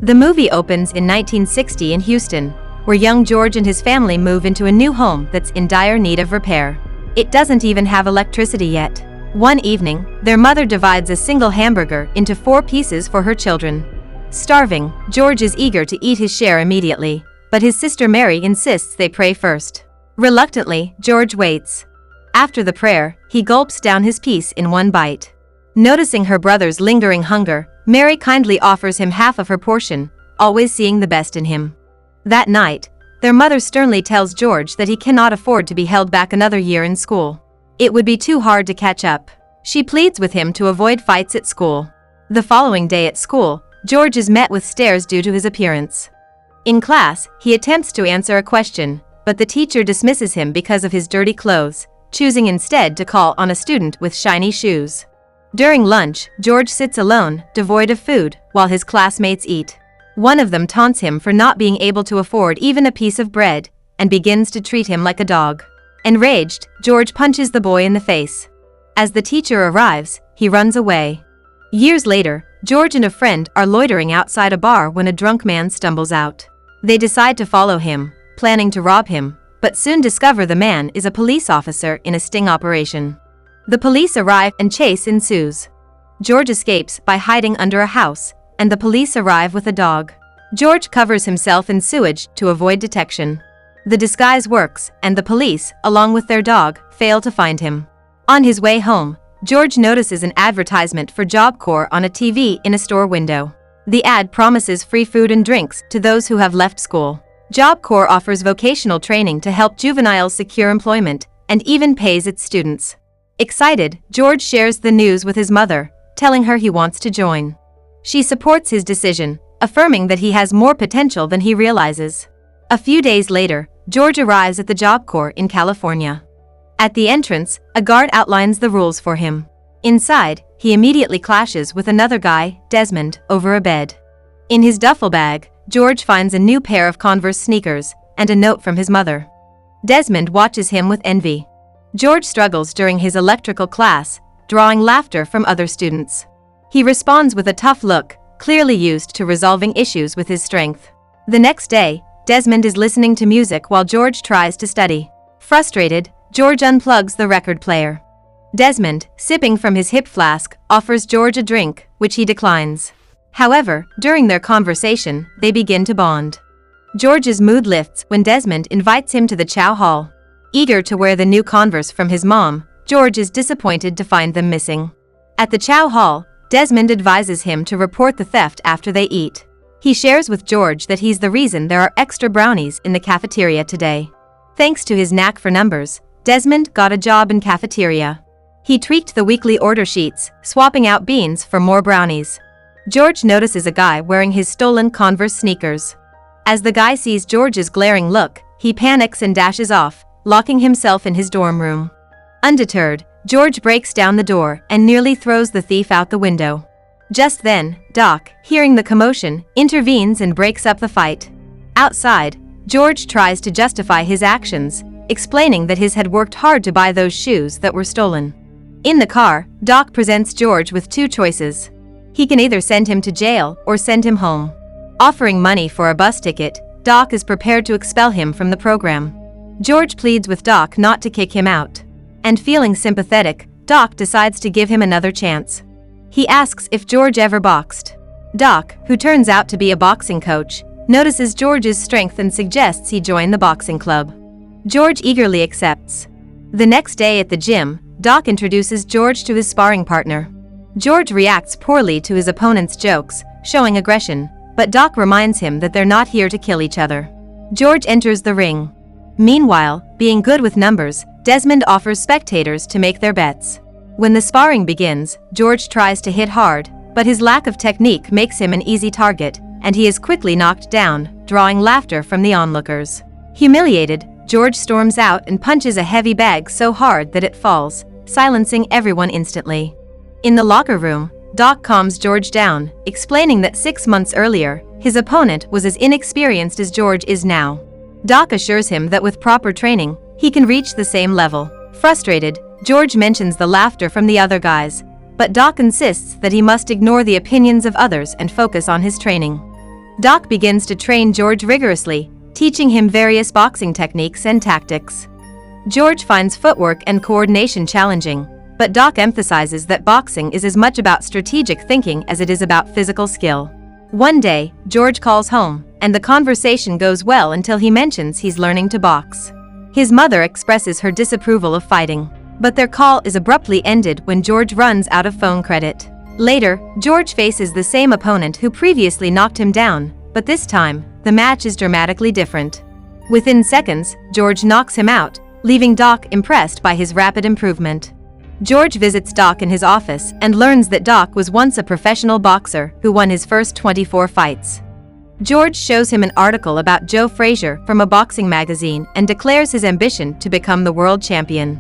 The movie opens in 1960 in Houston, where young George and his family move into a new home that's in dire need of repair. It doesn't even have electricity yet. One evening, their mother divides a single hamburger into 4 pieces for her children. Starving, George is eager to eat his share immediately, but his sister Mary insists they pray first. Reluctantly, George waits. After the prayer, he gulps down his piece in one bite. Noticing her brother's lingering hunger, Mary kindly offers him half of her portion, always seeing the best in him. That night, their mother sternly tells George that he cannot afford to be held back another year in school. It would be too hard to catch up. She pleads with him to avoid fights at school. The following day at school, George is met with stares due to his appearance. In class, he attempts to answer a question, but the teacher dismisses him because of his dirty clothes, choosing instead to call on a student with shiny shoes. During lunch, George sits alone, devoid of food, while his classmates eat. One of them taunts him for not being able to afford even a piece of bread, and begins to treat him like a dog. Enraged, George punches the boy in the face. As the teacher arrives, he runs away. Years later, George and a friend are loitering outside a bar when a drunk man stumbles out. They decide to follow him, planning to rob him, but soon discover the man is a police officer in a sting operation. The police arrive and chase ensues. George escapes by hiding under a house, and the police arrive with a dog. George covers himself in sewage to avoid detection. The disguise works, and the police, along with their dog, fail to find him. On his way home, George notices an advertisement for Job Corps on a TV in a store window. The ad promises free food and drinks to those who have left school. Job Corps offers vocational training to help juveniles secure employment, and even pays its students. Excited, George shares the news with his mother, telling her he wants to join. She supports his decision, affirming that he has more potential than he realizes. A few days later, George arrives at the Job Corps in California. At the entrance, a guard outlines the rules for him. Inside, he immediately clashes with another guy, Desmond, over a bed. In his duffel bag, George finds a new pair of Converse sneakers and a note from his mother. Desmond watches him with envy. George struggles during his electrical class, drawing laughter from other students. He responds with a tough look, clearly used to resolving issues with his strength. The next day, Desmond is listening to music while George tries to study. Frustrated, George unplugs the record player. Desmond, sipping from his hip flask, offers George a drink, which he declines. However, during their conversation, they begin to bond. George's mood lifts when Desmond invites him to the chow hall. Eager to wear the new Converse from his mom, George is disappointed to find them missing. At the chow hall, Desmond advises him to report the theft after they eat. He shares with George that he's the reason there are extra brownies in the cafeteria today. Thanks to his knack for numbers, Desmond got a job in cafeteria. He tweaked the weekly order sheets, swapping out beans for more brownies. George notices a guy wearing his stolen Converse sneakers. As the guy sees George's glaring look, he panics and dashes off, locking himself in his dorm room. Undeterred, George breaks down the door and nearly throws the thief out the window. Just then, Doc, hearing the commotion, intervenes and breaks up the fight. Outside, George tries to justify his actions, explaining that his had worked hard to buy those shoes that were stolen. In the car, Doc presents George with 2 choices. He can either send him to jail or send him home. Offering money for a bus ticket, Doc is prepared to expel him from the program. George pleads with Doc not to kick him out. And feeling sympathetic, Doc decides to give him another chance. He asks if George ever boxed. Doc, who turns out to be a boxing coach, notices George's strength and suggests he join the boxing club. George eagerly accepts. The next day at the gym, Doc introduces George to his sparring partner. George reacts poorly to his opponent's jokes, showing aggression, but Doc reminds him that they're not here to kill each other. George enters the ring. Meanwhile, being good with numbers, Desmond offers spectators to make their bets. When the sparring begins, George tries to hit hard, but his lack of technique makes him an easy target, and he is quickly knocked down, drawing laughter from the onlookers. Humiliated, George storms out and punches a heavy bag so hard that it falls, silencing everyone instantly. In the locker room, Doc calms George down, explaining that 6 months earlier, his opponent was as inexperienced as George is now. Doc assures him that with proper training, he can reach the same level. Frustrated, George mentions the laughter from the other guys, but Doc insists that he must ignore the opinions of others and focus on his training. Doc begins to train George rigorously, teaching him various boxing techniques and tactics. George finds footwork and coordination challenging, but Doc emphasizes that boxing is as much about strategic thinking as it is about physical skill. One day, George calls home, and the conversation goes well until he mentions he's learning to box. His mother expresses her disapproval of fighting, but their call is abruptly ended when George runs out of phone credit. Later, George faces the same opponent who previously knocked him down, but this time, the match is dramatically different. Within seconds, George knocks him out, leaving Doc impressed by his rapid improvement. George visits Doc in his office and learns that Doc was once a professional boxer who won his first 24 fights. George shows him an article about Joe Frazier from a boxing magazine and declares his ambition to become the world champion.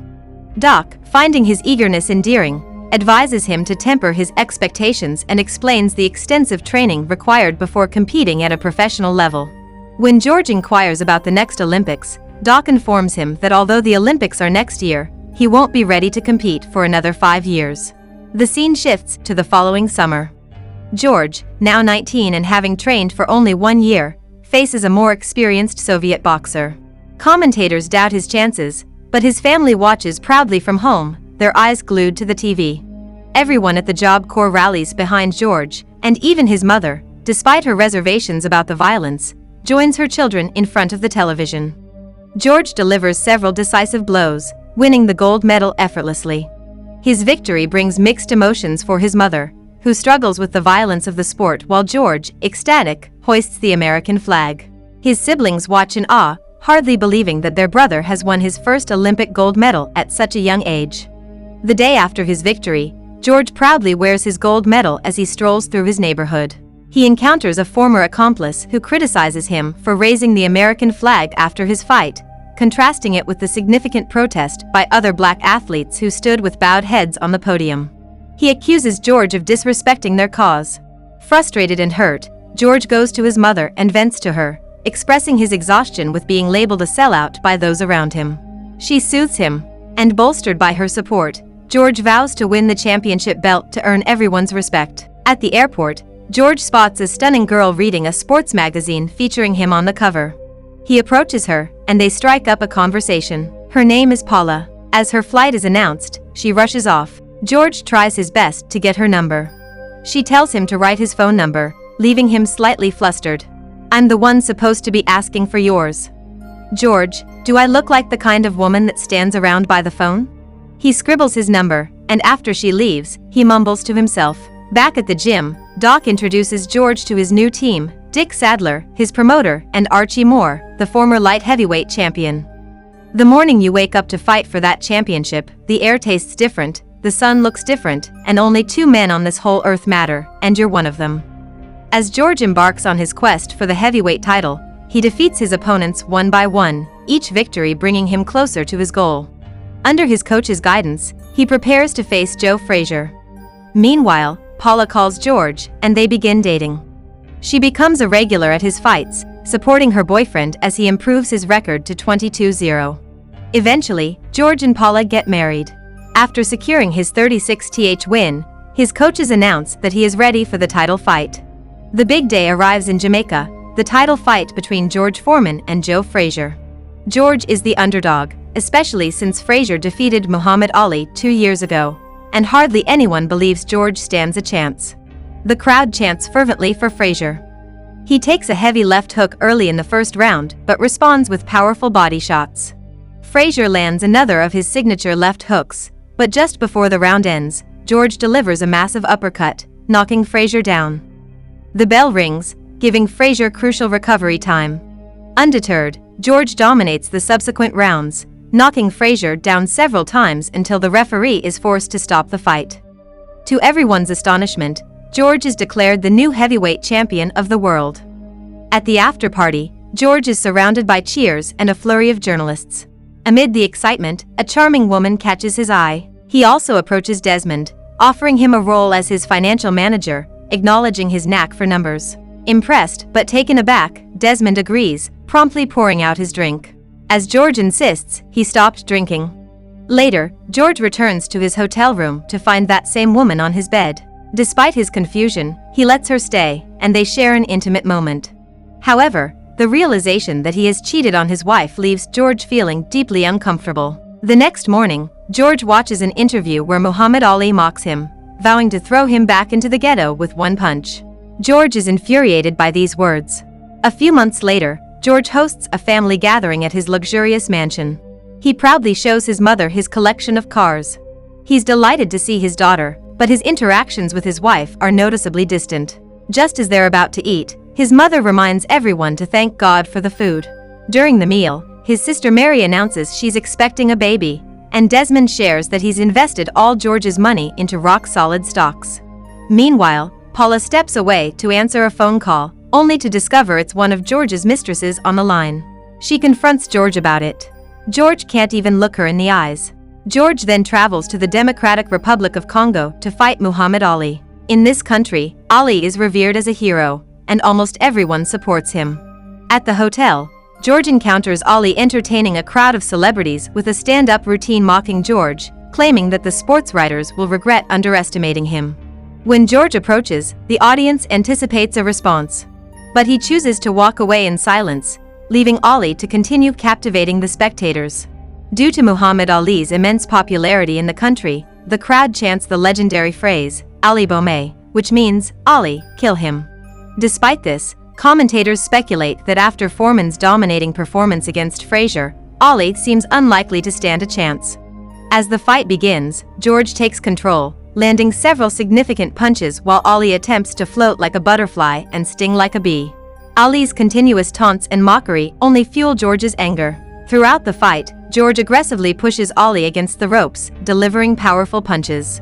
Doc, finding his eagerness endearing, advises him to temper his expectations and explains the extensive training required before competing at a professional level. When George inquires about the next Olympics, Doc informs him that although the Olympics are next year, he won't be ready to compete for another 5 years. The scene shifts to the following summer. George, now 19 and having trained for only 1 year, faces a more experienced Soviet boxer. Commentators doubt his chances, but his family watches proudly from home, their eyes glued to the TV. Everyone at the Job Corps rallies behind George, and even his mother, despite her reservations about the violence, joins her children in front of the television. George delivers several decisive blows, winning the gold medal effortlessly. His victory brings mixed emotions for his mother, who struggles with the violence of the sport while George, ecstatic, hoists the American flag. His siblings watch in awe, hardly believing that their brother has won his first Olympic gold medal at such a young age. The day after his victory, George proudly wears his gold medal as he strolls through his neighborhood. He encounters a former accomplice who criticizes him for raising the American flag after his fight, contrasting it with the significant protest by other black athletes who stood with bowed heads on the podium. He accuses George of disrespecting their cause. Frustrated and hurt, George goes to his mother and vents to her, expressing his exhaustion with being labeled a sellout by those around him. She soothes him, and bolstered by her support, George vows to win the championship belt to earn everyone's respect. At the airport, George spots a stunning girl reading a sports magazine featuring him on the cover. He approaches her, and they strike up a conversation. Her name is Paula. As her flight is announced, she rushes off. George tries his best to get her number. She tells him to write his phone number, leaving him slightly flustered. "I'm the one supposed to be asking for yours." "George, do I look like the kind of woman that stands around by the phone?" He scribbles his number, and after she leaves, he mumbles to himself. Back at the gym, Doc introduces George to his new team, Dick Sadler, his promoter, and Archie Moore, the former light heavyweight champion. "The morning you wake up to fight for that championship, the air tastes different, the sun looks different, and only 2 men on this whole earth matter, and you're one of them." As George embarks on his quest for the heavyweight title, he defeats his opponents one by one, each victory bringing him closer to his goal. Under his coach's guidance, he prepares to face Joe Frazier. Meanwhile, Paula calls George, and they begin dating. She becomes a regular at his fights, supporting her boyfriend as he improves his record to 22-0. Eventually, George and Paula get married. After securing his 36th win, his coaches announce that he is ready for the title fight. The big day arrives in Jamaica, the title fight between George Foreman and Joe Frazier. George is the underdog, especially since Frazier defeated Muhammad Ali 2 years ago, and hardly anyone believes George stands a chance. The crowd chants fervently for Frazier. He takes a heavy left hook early in the first round but responds with powerful body shots. Frazier lands another of his signature left hooks, but just before the round ends, George delivers a massive uppercut, knocking Frazier down. The bell rings, giving Frazier crucial recovery time. Undeterred, George dominates the subsequent rounds, knocking Frazier down several times until the referee is forced to stop the fight. To everyone's astonishment, George is declared the new heavyweight champion of the world. At the after-party, George is surrounded by cheers and a flurry of journalists. Amid the excitement, a charming woman catches his eye. He also approaches Desmond, offering him a role as his financial manager, acknowledging his knack for numbers. Impressed but taken aback, Desmond agrees, promptly pouring out his drink. As George insists, he stopped drinking. Later, George returns to his hotel room to find that same woman on his bed. Despite his confusion, he lets her stay, and they share an intimate moment. However, the realization that he has cheated on his wife leaves George feeling deeply uncomfortable. The next morning, George watches an interview where Muhammad Ali mocks him, vowing to throw him back into the ghetto with one punch. George is infuriated by these words. A few months later, George hosts a family gathering at his luxurious mansion. He proudly shows his mother his collection of cars. He's delighted to see his daughter, but his interactions with his wife are noticeably distant. Just as they're about to eat, his mother reminds everyone to thank God for the food. During the meal, his sister Mary announces she's expecting a baby, and Desmond shares that he's invested all George's money into rock-solid stocks. Meanwhile, Paula steps away to answer a phone call, only to discover it's one of George's mistresses on the line. She confronts George about it. George can't even look her in the eyes. George then travels to the Democratic Republic of Congo to fight Muhammad Ali. In this country, Ali is revered as a hero, and almost everyone supports him. At the hotel, George encounters Ali entertaining a crowd of celebrities with a stand-up routine mocking George, claiming that the sports writers will regret underestimating him. When George approaches, the audience anticipates a response. But he chooses to walk away in silence, leaving Ali to continue captivating the spectators. Due to Muhammad Ali's immense popularity in the country, the crowd chants the legendary phrase, Ali Bomay, which means, Ali, kill him. Despite this, commentators speculate that after Foreman's dominating performance against Frazier, Ali seems unlikely to stand a chance. As the fight begins, George takes control, landing several significant punches while Ali attempts to float like a butterfly and sting like a bee. Ali's continuous taunts and mockery only fuel George's anger. Throughout the fight, George aggressively pushes Ali against the ropes, delivering powerful punches.